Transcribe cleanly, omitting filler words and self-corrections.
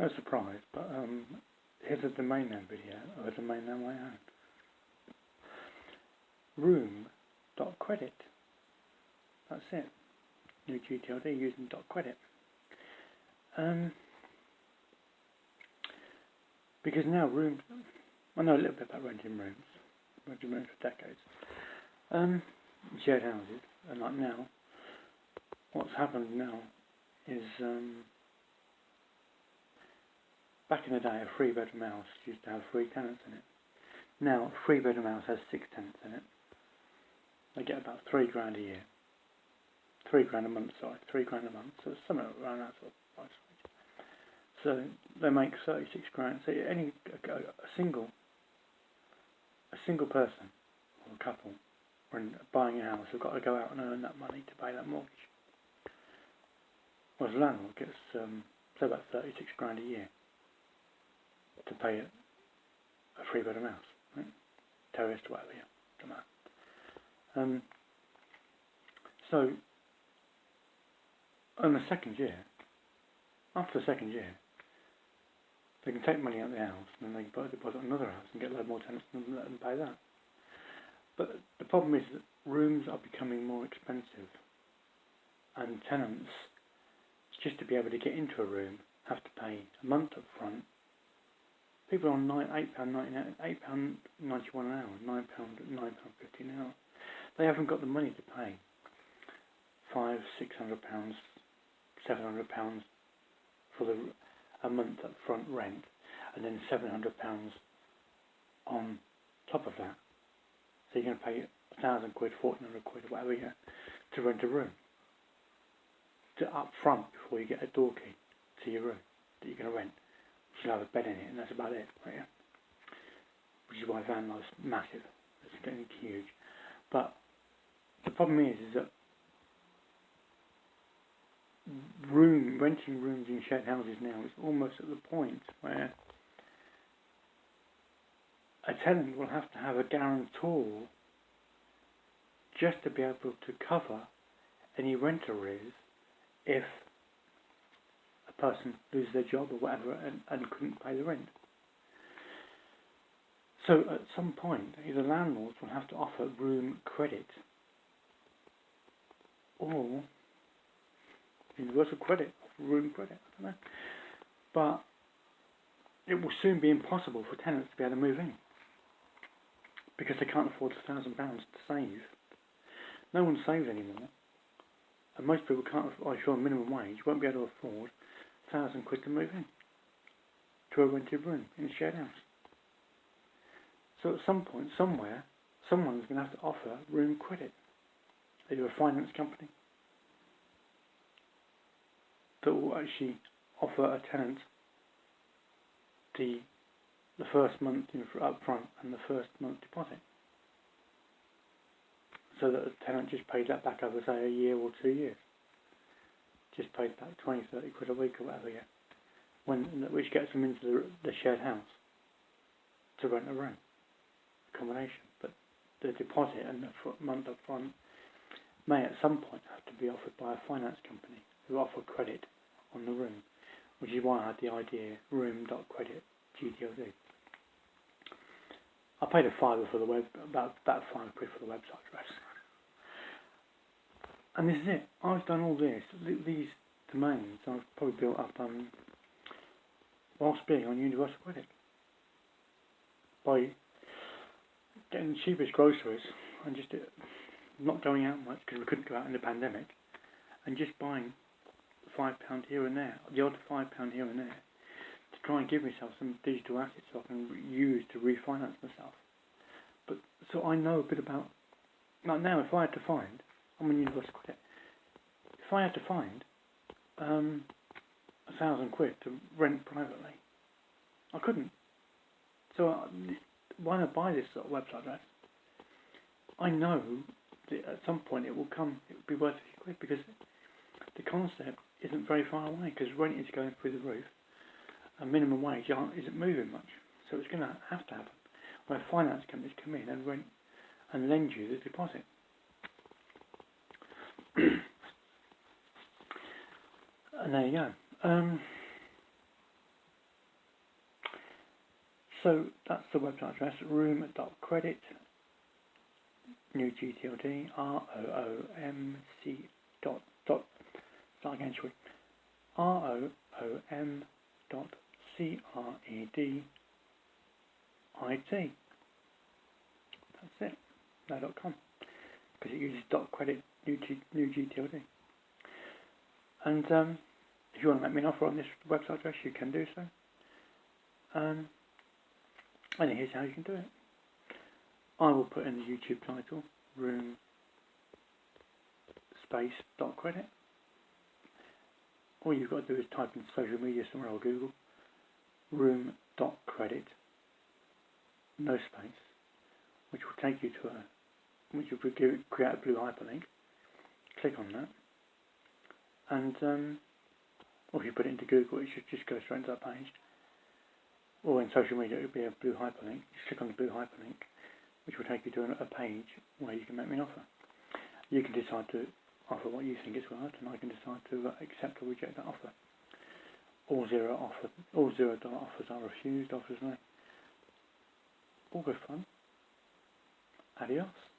No surprise, but here's a domain name video of a domain name I own. Room.credit. That's it. New gtld using .credit. Because now rooms, I know a little bit about renting rooms for decades. Shared houses, and like now, what's happened now is back in the day, a 3-bedroom house used to have 3 tenants in it. Now, a 3-bedroom house has 6 tenants in it. They get about £3 a year. £3 a month, sorry, £3 a month. So it's somewhere around that sort of price range. So they make 36 grand. So a single person or a couple, when buying a house, have got to go out and earn that money to pay that mortgage. Whereas a landlord gets say about 36 grand a year to pay a 3-bedroom house, right? Terraced, whatever, yeah, don't matter. So, on the second year, after the second year, they can take money out of the house and then they can deposit another house and get a load more tenants and let them pay that. But the problem is that rooms are becoming more expensive, and tenants, just to be able to get into a room, have to pay a month up front. People are on £8.91 an hour, £9.50 an hour. They haven't got the money to pay £500, £600, £700 for a month up front rent, and then £700 on top of that. So you're going to pay £1,000, £1,400, whatever, yeah, to rent a room. Up front before you get a door key to your room that you're going to rent. You'll have a bed in it, and that's about it, right? Yeah? Which is why van life's massive. It's getting huge. But the problem is that renting rooms in shared houses now is almost at the point where a tenant will have to have a guarantor just to be able to cover any rent arrears if a person loses their job or whatever and couldn't pay the rent. So at some point, either landlords will have to offer room credit or universal credit, room credit, I don't know. But it will soon be impossible for tenants to be able to move in because they can't afford £1,000 to save. No one saves anymore. And most people can't, if you're on minimum wage, won't be able to afford £1,000 to move in to a rented room in a shared house. So at some point, somewhere, someone's going to have to offer room credit. Either a finance company that will actually offer a tenant the first month up front and the first month deposit, so that the tenant just pays that back over, say, a year or 2 years. Just pays back 20, 30 quid a week or whatever, yeah. Which gets them into the shared house to rent a room, accommodation. But the deposit and the month up front may at some point have to be offered by a finance company who offer credit on the room, which is why I had the idea room.credit gtld. I paid a £5 for the web, about £5 for the website address. And this is it. I've done all this. These domains I've probably built up whilst being on universal credit by getting the cheapest groceries and just not going out much because we couldn't go out in the pandemic, and just buying £5 here and there, the odd £5 here and there, to try and give myself some digital assets so I can use to refinance myself. But so I know a bit about. Like now, if I had to find, I'm on universal credit. If I had to find £1,000 to rent privately, I couldn't. So why not buy this sort of website address? I know that at some point it will be worth a few quid because the concept isn't very far away, because rent is going through the roof and minimum wage isn't moving much. So it's going to have to happen where finance companies come in and rent and lend you the deposit. And there you go. So that's the website address, room.credit, new gtld, roomc dot, start again, shall we? room.credit. That's it. No .com, because it uses .credit new gtld. And if you want to make me an offer on this website address, you can do so. And here's how you can do it. I will put in the YouTube title, room space .credit. All you've got to do is type in social media somewhere or Google, room.credit, no space, which will take you to which will create a blue hyperlink. Click on that, and or if you put it into Google, it should just go straight to that page. Or in social media, it would be a blue hyperlink. Just click on the blue hyperlink, which will take you to a page where you can make me an offer. You can decide to offer what you think it's worth, and I can decide to accept or reject that offer. All $0 offers are refused. Offers no. All good fun. Adios.